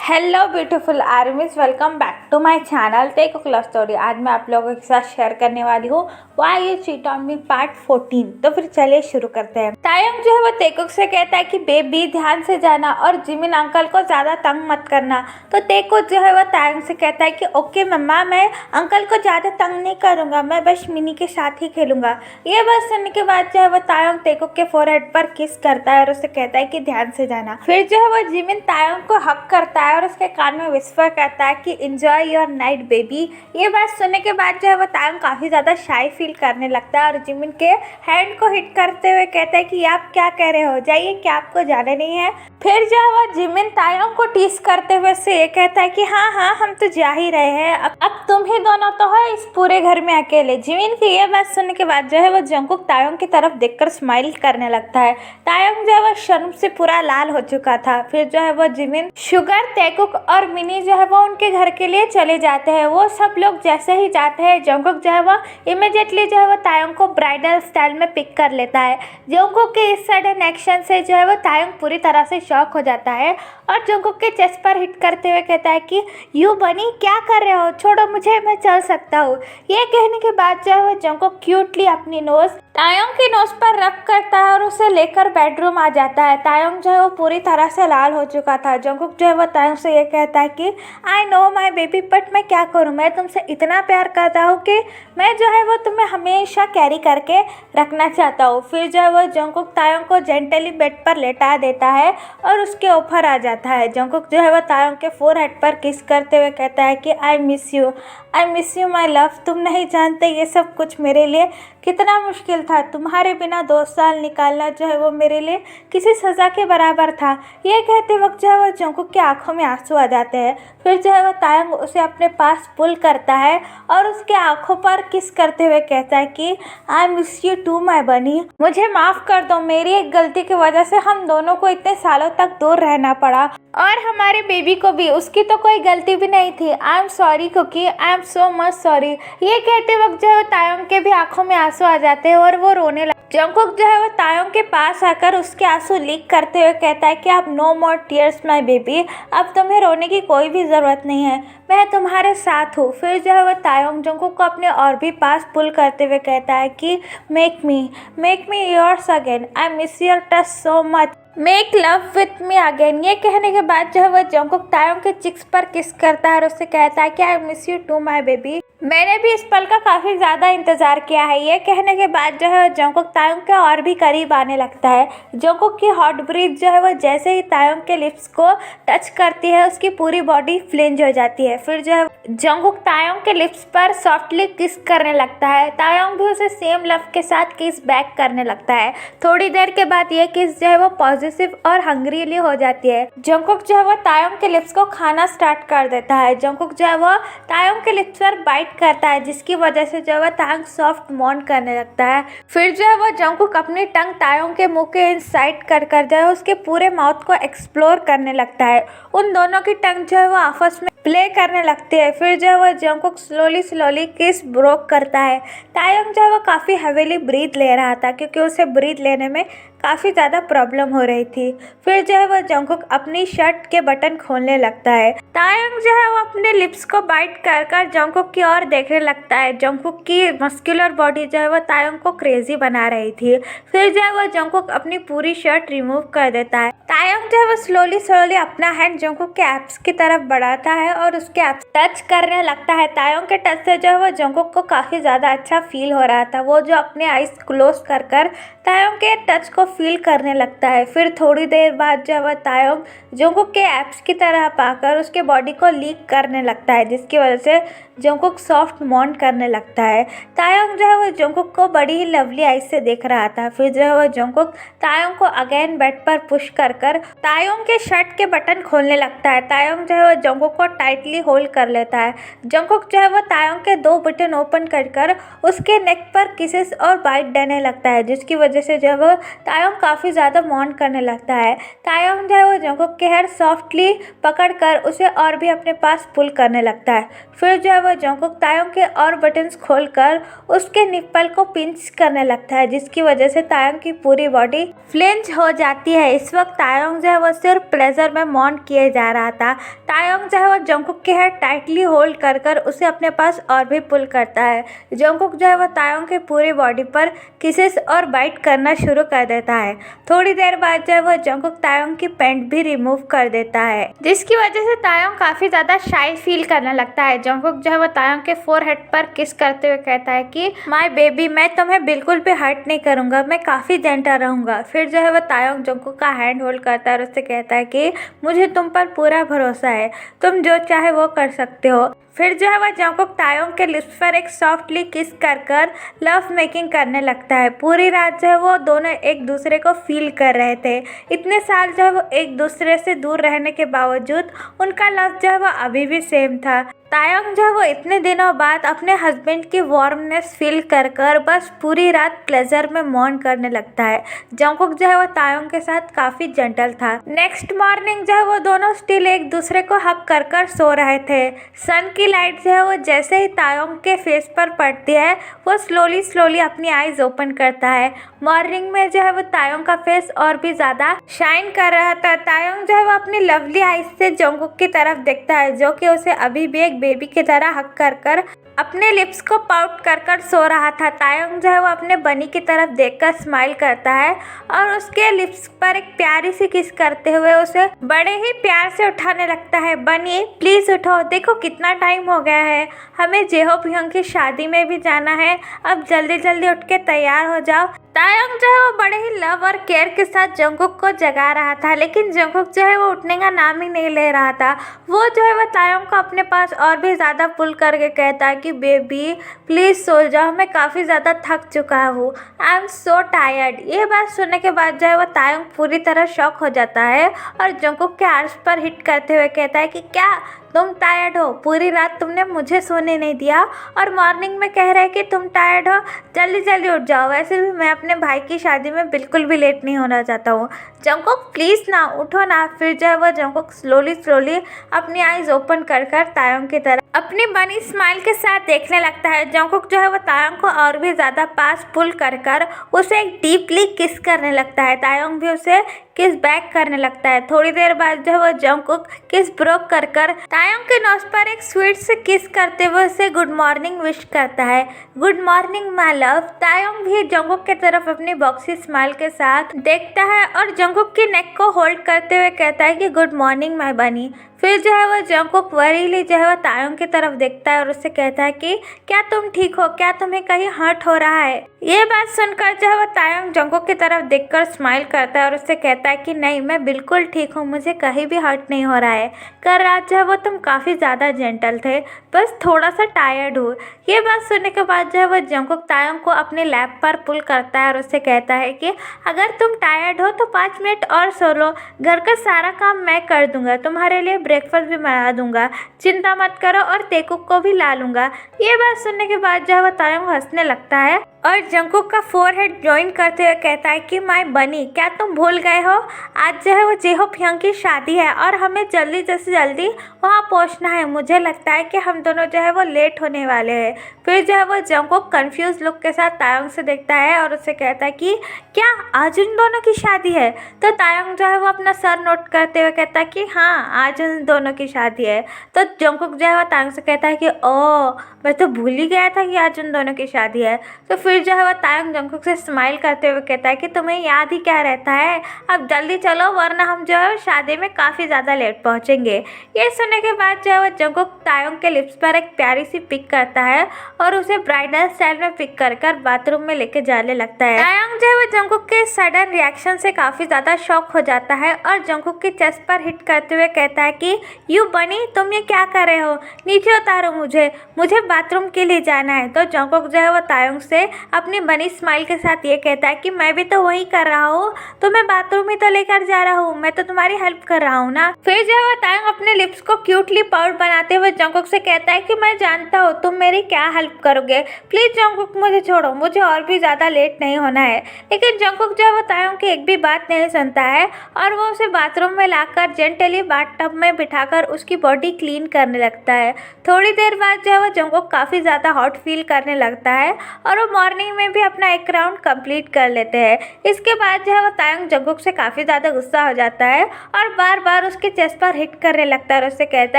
Hello beautiful armies, welcome back to my channel tech love story. आज मैं आप लोगों के साथ शेयर करने वाली हूँ why you cheat on me part 14। तो फिर चलिए शुरू करते हैं। तायंग जो है वो तेकुक से कहता है कि बेबी ध्यान से जाना और जिमिन अंकल को ज्यादा तंग मत करना। तो तेकुक जो है वो तायंग से कहता है कि ओके मम्मा, मैं अंकल को ज्यादा तंग नहीं करूंगा, मैं बस मिनी के साथ ही खेलूंगा। ये बात सुनने के बाद जो है वो तायंग तेकुक के फोरहेड पर किस करता है और उसे कहता है कि ध्यान से जाना। फिर जो है वो जिमिन तायंग को हक करता है और उसके कान में विस्पर करता है कि एंजॉय योर नाइट बेबी। ये बात सुनने के बाद जो है वो तायंग काफी ज्यादा शाई फील करने लगता है और जिमिन के हैंड को हिट करते हुए कहता है कि आप क्या कह रहे हो, जाइए, क्या आपको जाना नहीं है। फिर जो है वो जिमिन तायंग को टीस करते हुए से ये कहता है कि हाँ हाँ, हम तो जा ही रहे हैं, अब तुम ही दोनों तो हो इस पूरे घर में अकेले। जिमिन की ये बात सुनने के बाद जो है वो जंगकुक तायंग की तरफ देखकर स्माइल करने लगता है। तायंग जो है वो शर्म से पूरा लाल हो चुका था। फिर जो है वो जिमिन, शुगर, तेकुक और मिनी जो है वो उनके घर के लिए चले जाते हैं। वो सब लोग जैसे ही जाते हैं, जंगकुक जो है वो इमीडिएटली जो है वो तायंग को ब्राइडल स्टाइल में पिक कर लेता है। जंगकुक के इस सडन एक्शन से जो है वो तायंग पूरी तरह से शॉक हो जाता है और जंगकुक के चेस्ट पर हिट करते हुए कहता है कि यू बनी, क्या कर रहे हो, छोड़ो मुझे, मैं चल सकता हूँ। ये कहने के बाद जो है वो जंगकुक क्यूटली अपनी नोज तायंग की नोज पर रब करता है और उसे लेकर बेडरूम आ जाता है। तायंग जो है वो पूरी तरह से लाल हो चुका था। जंगकुक जो है वो तायंग से ये कहता है कि I know my baby, but मैं क्या करूँ, मैं तुमसे इतना प्यार करता हूँ कि मैं जो है वो तुम्हें हमेशा कैरी करके रखना चाहता हूँ। फिर जो है वो जंगकुक तायंग को जेंटली बेड पर लेटा देता है और उसके ऊपर आ जाता है। जंगकुक जो है वो तायंग के फोरहेड पर किस करते हुए कहता है कि I miss you my love. तुम नहीं जानते ये सब कुछ मेरे लिए कितना मुश्किल था। तुम्हारे बिना 2 साल निकालना जो है वो मेरे लिए किसी सज़ा के बराबर था। ये कहते वक्त जो है वो जंगकुक की आंखों में आंसू आ जाते हैं। फिर जो है वो तायंग उसे अपने पास पुल करता है और उसके आंखों पर किस करते हुए कहता है कि I miss you too my bunny. मुझे माफ़ कर दो, मेरी एक गलती की वजह से हम दोनों को इतने सालों तक दूर रहना पड़ा और हमारे बेबी को भी, उसकी तो कोई गलती भी नहीं थी। I am sorry Cookie, I am so much sorry. ये कहते वक्त जो है तायंग के भी आंखों में आंसू आ जाते हैं और वो रोने लगता है। जंगकुक जो है वो तायंग के पास आकर उसके आंसू लीक करते हुए कहता है कि अब no more tears my baby, अब तुम्हें रोने की कोई भी ज़रूरत नहीं है, मैं तुम्हारे साथ हूँ। फिर जो है वो तायंग जंगकुक को अपने और भी पास पुल करते हुए कहता है कि make me yours again, I miss your touch so much, make love with me again. ये कहने के बाद जो है वो जंगकुक तायंग के चिक्स पर किस करता है और उससे कहता है कि I miss you too my baby, मैंने भी इस पल का काफ़ी ज़्यादा इंतज़ार किया है। ये कहने के बाद जो है जंगकुक तायंग के और भी करीब आने लगता है। जंगकुक की हॉट ब्रीथ जो है वो जैसे ही तायंग के लिप्स को टच करती है, उसकी पूरी बॉडी फ्लिंज हो जाती है। फिर जो है जंगकुक तायंग के लिप्स पर सॉफ्टली किस करने लगता है। तायंग भी उसे सेम लव के साथ किस बैक करने लगता है। थोड़ी देर के बाद ये किस जो है वो पॉजिटिव और हंग्रीली हो जाती है। जंगकुक जो है वो तायंग के लिप्स को खाना स्टार्ट कर देता है। जंगकुक जो है वो तायंग के लिप्स पर बाइट करता है, जिसकी वजह से जो है तायंग सॉफ्ट मॉन करने लगता है। फिर जो है वो जंगकुक अपनी टंग तायंग के मुंह के इनसाइड कर जो है उसके पूरे माउथ को एक्सप्लोर करने लगता है। उन दोनों की टंग जो है वो आपस में प्ले करने लगती है। फिर जो है वो जंगकुक स्लोली किस ब्रोक करता है। तायंग जो है वो काफ़ी हैवीली ब्रीथ ले रहा था क्योंकि उसे ब्रीथ लेने में काफ़ी ज़्यादा प्रॉब्लम हो रही थी। फिर जो है वो जंगकुक अपनी शर्ट के बटन खोलने लगता है। तायंग जो है वो अपने लिप्स को बाइट कर जंगकुक की ओर देखने लगता है। जंगकुक की मस्कुलर बॉडी जो है वो तायंग को क्रेजी बना रही थी। फिर जो है वो जंगकुक अपनी पूरी शर्ट रिमूव कर देता है। तायंग जो है वो स्लोली अपना हैंड जंगकुक के एप्स की तरफ बढ़ाता है और उसके एप्स टच करने लगता है। तायंग के टच से जो है वो जंगकुक को काफ़ी ज़्यादा अच्छा फील हो रहा था। वो जो अपने आइज क्लोज कर तायंग के टच को फील करने लगता है। फिर थोड़ी देर बाद जो है वो तायंग जंगकुक के एप्स की तरह पाकर उसके बॉडी को लीक करने लगता है, जिसकी वजह से जंगकुक सॉफ्ट मॉन करने लगता है। तायंग जो है वो जंगकुक को बड़ी ही लवली आइज से देख रहा था। फिर जो है वो जंगकुक तायंग को अगेन बेड पर पुश कर तायंग के शर्ट के बटन खोलने लगता है। तायंग जो है वो जंगकुक को टाइटली होल्ड कर लेता है। जंगकुक जो है वो तायंग के 2 बटन ओपन कर उसके नेक पर किसेस और बाइट देने लगता है, जिसकी वजह से जो है वो तायंग काफ़ी ज़्यादा मॉन करने लगता है। तायंग जो है वो जंगकुक के हेयर सॉफ्टली पकड़कर उसे और भी अपने पास पुल करने लगता है। फिर जो है वो वो जंकुक तायोंग के और बटन्स खोलकर उसके निप्पल को पिंच करने लगता है, जिसकी वजह से तायोंग की पूरी बॉडी फ्लिंच हो जाती है। इस वक्त तायोंग जो है वो सिर्फ प्लेजर में मौन किए जा रहा था। तायोंग जो है वो जंकुक के हेड टाइटली होल्ड कर कर उसे अपने पास और भी पुल करता है। जंकुक जो है वो तायोंग की पूरी बॉडी पर किसेस और बाइट करना शुरू कर देता है। थोड़ी देर बाद जो है वो जंकुक तायोंग की पैंट भी रिमूव कर देता है, जिसकी वजह से तायोंग काफी ज्यादा शाई फील करने लगता है। जंकुक जो है वो तायोंग के फोरहेड पर किस करते हुए कहता है कि माय बेबी, मैं तुम्हें बिल्कुल भी हर्ट नहीं करूंगा, मैं काफी जेंटल रहूंगा। फिर जो है वो तायोंग जंकुक का हैंड होल्ड करता है और उससे कहता है कि मुझे तुम पर पूरा भरोसा है, तुम जो चाहे वो कर सकते हो। फिर जो है वह जंकुक तायोंग के लिप्स पर एक सॉफ्टली किस कर कर लव मेकिंग करने लगता है। पूरी रात जो है वो दोनों एक दूसरे को फील कर रहे थे। इतने साल जो है वो एक दूसरे से दूर रहने के बावजूद उनका लव जो है वो अभी भी सेम था। तायोंग जो है वो इतने दिनों बाद अपने हस्बैंड की वार्मनेस फील कर कर बस पूरी रात प्लेजर में मौन करने लगता है। जंकुक जो है वो तायोंग के साथ काफी जेंटल था। नेक्स्ट मॉर्निंग जो है वो दोनों स्टिल एक दूसरे को हक कर कर सो रहे थे। सन की लाइट जो है वो जैसे ही तायोंग के फेस पर पड़ती है वो स्लोली स्लोली अपनी आईज ओपन करता है। मॉर्निंग में जो है वो तायोंग का फेस और भी ज्यादा शाइन कर रहा था। तायोंग जो है वो अपनी लवली आईज से जंकुक की तरफ देखता है, जो कि उसे अभी भी एक बेबी की तरह हक कर कर अपने लिप्स को पाउट कर कर सो रहा था। तायोंग जो है वो अपने बनी की तरफ देखकर स्माइल करता है और उसके लिप्स पर एक प्यारी सी किस करते हुए उसे बड़े ही प्यार से उठाने लगता है। बनी प्लीज उठो, देखो कितना टाइम हो गया है, हमें जेहो प्योंग की शादी में भी जाना है, अब जल्दी जल्दी उठ के तैयार हो जाओ। तायोंग जो है वो बड़े ही लव और केयर के साथ जंकुक को जगा रहा था, लेकिन जंकुक जो है वो उठने का नाम ही नहीं ले रहा था। वो जो है वो तायोंग को अपने पास और भी ज़्यादा पुल करके कहता है कि बेबी प्लीज़ सो जाओ, मैं काफ़ी ज़्यादा थक चुका हूँ, आई एम सो टायर्ड। ये बात सुनने के बाद जो है वो तायोंग पूरी तरह शॉक हो जाता है और जंकुक के आर्स पर हिट करते हुए कहता है कि क्या तुम टायर्ड हो? पूरी रात तुमने मुझे सोने नहीं दिया और मॉर्निंग में कह रहे कि तुम टायर्ड हो, जल्दी जल्दी उठ जाओ। वैसे भी मैं अपने भाई की शादी में बिल्कुल भी लेट नहीं होना चाहता हूँ। जंकुक प्लीज़ ना उठो ना। फिर जो है वो जंकुक स्लोली स्लोली अपनी आईज ओपन कर कर तायोंग की तरफ अपनी बनी स्माइल के साथ देखने लगता है। जंकुक जो है वो तायोंग को और भी ज़्यादा पास पुल कर कर उसे एक डीपली किस करने लगता है। तायोंग भी उसे किस बैक करने लगता है। थोड़ी देर बाद जो है वो जंकुक किस ब्रोक कर कर तायोंग के नोज पर एक स्वीट से किस करते हुए उसे गुड मॉर्निंग विश करता है। Good morning my love. Taeyong भी जंकुक की तरफ अपनी बॉक्सी स्माइल के साथ देखता है और जंकुक की नेक को होल्ड करते हुए कहता है कि गुड मॉर्निंग माय बनी। फिर जो है वो जंकुक वरीली जो है वो तायोंग की तरफ देखता है और उससे कहता है कि क्या तुम ठीक हो, क्या तुम्हें कहीं हर्ट हो रहा है? ये बात सुनकर जो है वो तायोंग जंकुक की तरफ देखकर स्माइल करता है और उससे कहता है कि नहीं, मैं बिल्कुल ठीक हूँ, मुझे कहीं भी हर्ट नहीं हो रहा है। कल रात जो है वो तुम काफ़ी ज़्यादा जेंटल थे, बस थोड़ा सा टायर्ड हूँ। ये बात सुनने के बाद जो है वो जंकुक तायोंग को अपने लैप पर पुल करता है और उससे कहता है कि अगर तुम टायर्ड हो तो 5 मिनट और सो लो, घर का सारा काम मैं कर दूंगा, तुम्हारे लिए ब्रेकफास्ट भी बना दूंगा, चिंता मत करो, और तेकुक को भी ला लूंगा। ये बात सुनने के बाद जो है वो तायोंग हंसने लगता है और जंकुक का फोरहेड ज्वाइन करते हुए कहता है कि माय बनी, क्या तुम भूल गए हो? आज जो है वो जेहो प्योंग की शादी है और हमें जल्दी से जल्दी वहाँ पहुँचना है। मुझे लगता है कि हम दोनों जो है वो लेट होने वाले हैं। फिर जो है वो जंकुक कंफ्यूज लुक के साथ तायोंग से देखता है और उससे कहता है कि क्या आज उन दोनों की शादी है? तो तायोंग जो है वो अपना सर नोट करते हुए कहता है कि हाँ, आज उन दोनों की शादी है। तो जंकुक जो है वो तायोंग से कहता है कि ओह, मैं तो भूल ही गया था कि आज उन दोनों की शादी है। तो फिर जो है वो तायोंग जंकुक से स्माइल करते हुए कहता है कि तुम्हें याद ही क्या रहता है, अब जल्दी चलो वरना हम जो है शादी में काफ़ी ज़्यादा लेट पहुँचेंगे। ये सुनने के बाद जो है वो जंकुक तायोंग के लिप्स पर एक प्यारी सी पिक करता है और उसे ब्राइडल स्टाइल में पिक कर कर बाथरूम में लेके जाने लगता है। तायोंग जो है वो जंकुक के सडन रिएक्शन से काफ़ी ज़्यादा शॉक हो जाता है और जंकुक की चेस्ट पर हिट करते हुए कहता है कि यू बनी, तुम ये क्या कर रहे हो? नीचे उतारो मुझे बाथरूम के लिए जाना है। तो जंकुक जो है वो तायोंग से अपनी बनी स्माइल के साथ ये कहता है कि मैं भी तो वही कर रहा हूँ, तो मैं बाथरूम ही तो लेकर जा रहा हूँ, मैं तो तुम्हारी हेल्प कर रहा हूँ ना। फिर जो है वो तायोंग अपने लिप्स को क्यूटली पाउड बनाते हुए जंकुक से कहता है कि मैं जानता हूँ तुम मेरी क्या हेल्प करोगे, प्लीज जंकुक मुझे छोड़ो, मुझे और भी ज़्यादा लेट नहीं होना है। लेकिन जंकुक जो है वो तायोंग की एक भी बात नहीं सुनता है और वो उसे बाथरूम में लाकर जेंटली बाथटब में में बिठाकर उसकी बॉडी क्लीन करने लगता है। थोड़ी देर बाद जो है वो जंगकुक काफ़ी ज़्यादा हॉट फील करने लगता है और वो मॉर्निंग में भी अपना एक राउंड कंप्लीट कर लेते हैं। इसके बाद जो है वो तायंग जंगकुक से काफ़ी ज़्यादा गुस्सा हो जाता है और बार बार उसके चेस्ट पर हिट करने लगता है और उससे कहता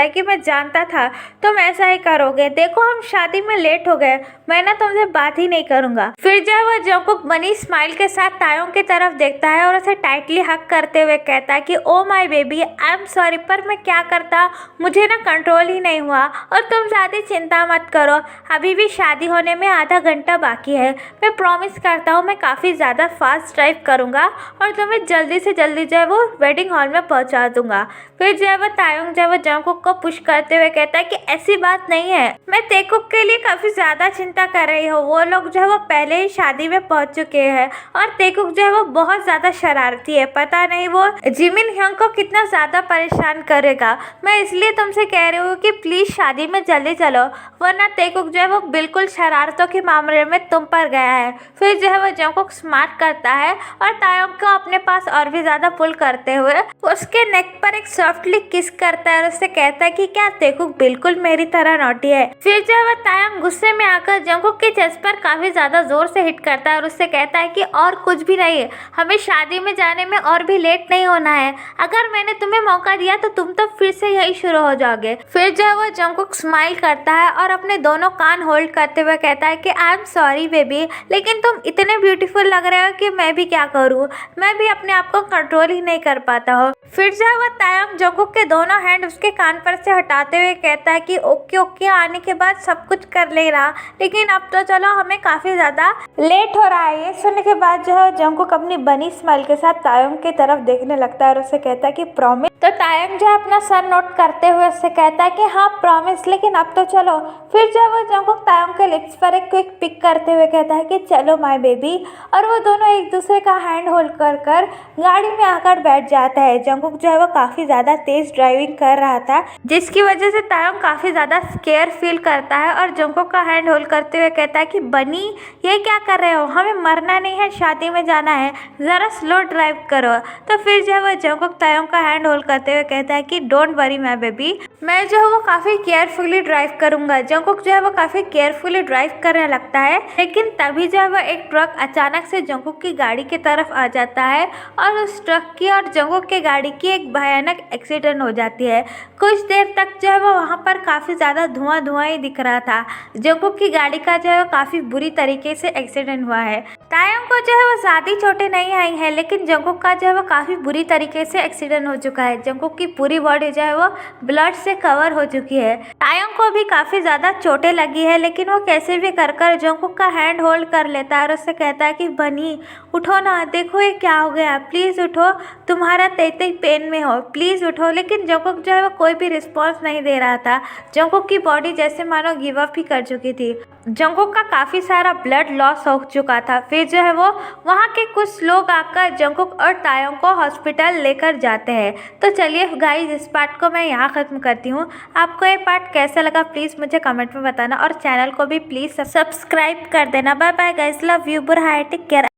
है कि मैं जानता था तुम ऐसा ही करोगे, देखो हम शादी में लेट हो गए, मैं ना तुमसे बात ही नहीं करूँगा। फिर जो है वो जंगकुक बनी स्माइल के साथ तायंग की तरफ देखता है और उसे टाइटली हक करते हुए कहता है कि oh my baby, I am sorry, पर मैं क्या करता, मुझे ना कंट्रोल ही नहीं हुआ। और तुम ज़्यादा चिंता मत करो, अभी भी शादी होने में आधा घंटा बाकी है। मैं प्रॉमिस करता हूँ मैं काफ़ी ज़्यादा फास्ट ड्राइव करूँगा और तुम्हें जल्दी से जल्दी जो है वो वेडिंग हॉल में पहुँचा दूँगा। फिर जो है वो तायंग जो है वो जंगकुक को पुश करते हुए कहता है कि ऐसी बात नहीं है, मैं तेकुक के लिए काफ़ी ज़्यादा चिंता कर रही हूँ। वो लोग जो है वो पहले ही शादी में पहुँच चुके हैं और तेकुक जो है वो बहुत ज़्यादा शरारती है, पता नहीं वो जिमिन ह्यंग को कितना ज़्यादा परेशान करेगा। मैं इसलिए तुमसे कह रही हूँ कि प्लीज़ शादी में जल्दी चलो, वरना तेकुक जो है वो बिल्कुल शरारतों के मामले में तुम पर गया है। फिर जो है वो जंगकुक स्मार्ट करता है और तायंग को अपने पास और भी ज़्यादा पुल करते हुए उसके नेक पर एक सॉफ्टली किस करता है और उससे कहता है कि क्या तेकुक बिल्कुल मेरी तरह नॉटी है। फिर जो है वो तायंग गुस्से में आकर जंगकुक के चेस्ट पर काफ़ी ज़्यादा जोर से हिट करता है और उससे कहता है कि और कुछ भी नहीं, हमें शादी में जाने में और भी लेट नहीं होना है, अगर मैंने तुम्हें मौका दिया तो तुम तो फिर से यही शुरू हो जाओगे। फिर जो है वो जंगकुक स्माइल करता है और अपने दोनों कान होल्ड करते हुए कहता है कि आई एम सॉरी बेबी, लेकिन तुम इतने ब्यूटीफुल लग रहे हो कि मैं भी क्या करूँ, मैं भी अपने आप को कंट्रोल ही नहीं कर पाता हूँ। फिर जो है वो तायंग जंगकुक के दोनों हैंड उसके कान पर से हटाते हुए कहता है कि ओके ओके, आने के बाद सब कुछ कर ले रहा, लेकिन अब तो चलो, हमें काफ़ी ज़्यादा लेट हो रहा है। ये सुनने के बाद जो है जंगकुक अपनी बनी स्माइल के साथ तायंग की तरफ देखने लगता है और उससे कहता है कि प्रॉमिस। तो तायंग जो है अपना सर नोट करते हुए उससे कहता है कि हाँ प्रॉमिस, लेकिन अब तो चलो। फिर जो है वो जंगकुक तायंग के लिप्स पर एक क्विक पिक करते हुए कहता है कि चलो माय बेबी, और वो दोनों एक दूसरे का हैंड होल्ड कर गाड़ी में आकर बैठ जाता है। जंगकुक जो है वो काफ़ी ज़्यादा तेज ड्राइविंग कर रहा था, जिसकी वजह से तायंग काफ़ी ज़्यादा स्केयर फील करता है और जंगकुक का हैंड होल्ड करते हुए कहता है कि बनी, ये क्या कर रहे हो, हमें मरना नहीं है, शादी में जाना है, ज़रा स्लो ड्राइव करो। तो फिर जो है वो जंगकुक तायंग का हैंड होल्ड करते हुए कहता है कि डोंट वरी माय बेबी, मैं जो है वो काफ़ी केयरफुली ड्राइव करूँगा। जंगकुक जो है वो काफ़ी केयरफुली ड्राइव करने लगता है, लेकिन तभी जो है वो एक ट्रक अचानक से जंगकुक की गाड़ी की तरफ आ जाता है और उस ट्रक की और जंगकुक के गाड़ी की एक भयानक एक्सीडेंट हो जाती है। कुछ देर तक जो है वो वहाँ पर काफ़ी ज़्यादा धुआं ही दिख रहा था। जंगकुक की गाड़ी का जो है वो काफ़ी बुरी तरीके से एक्सीडेंट हुआ है। तायंग को जो है वो ज़्यादा चोटें नहीं आई हैं, लेकिन जंगकुक का जो है वो काफ़ी बुरी तरीके से एक्सीडेंट हो चुका है। जंगकुक की पूरी बॉडी जो है वो ब्लड से कवर हो चुकी है। तायंग को भी काफ़ी ज़्यादा चोटें लगी है, लेकिन वो कैसे भी कर जंगकुक का हैंड होल्ड कर लेता है और उससे कहता है कि बनी उठो ना, देखो ये क्या हो गया, प्लीज़ उठो, तुम्हारा तेते पेन में हो, प्लीज़ उठो। लेकिन जंगकुक जो है वो कोई भी रिस्पॉन्स नहीं दे रहा था। जंगकुक की बॉडी जैसे मानो गिव अप ही कर चुकी थी। जंगकुक का काफ़ी सारा ब्लड लॉस हो चुका था। फिर जो है वो वहाँ के कुछ लोग आकर जंगकुक और तायंग को हॉस्पिटल लेकर जाते हैं। तो चलिए गाइस, इस पार्ट को मैं यहाँ ख़त्म करती हूँ। आपको ये पार्ट कैसा लगा प्लीज़ मुझे कमेंट में बताना और चैनल को भी प्लीज़ सब्सक्राइब कर देना। Bye bye guys, love you, बुरा है, टेक केयर।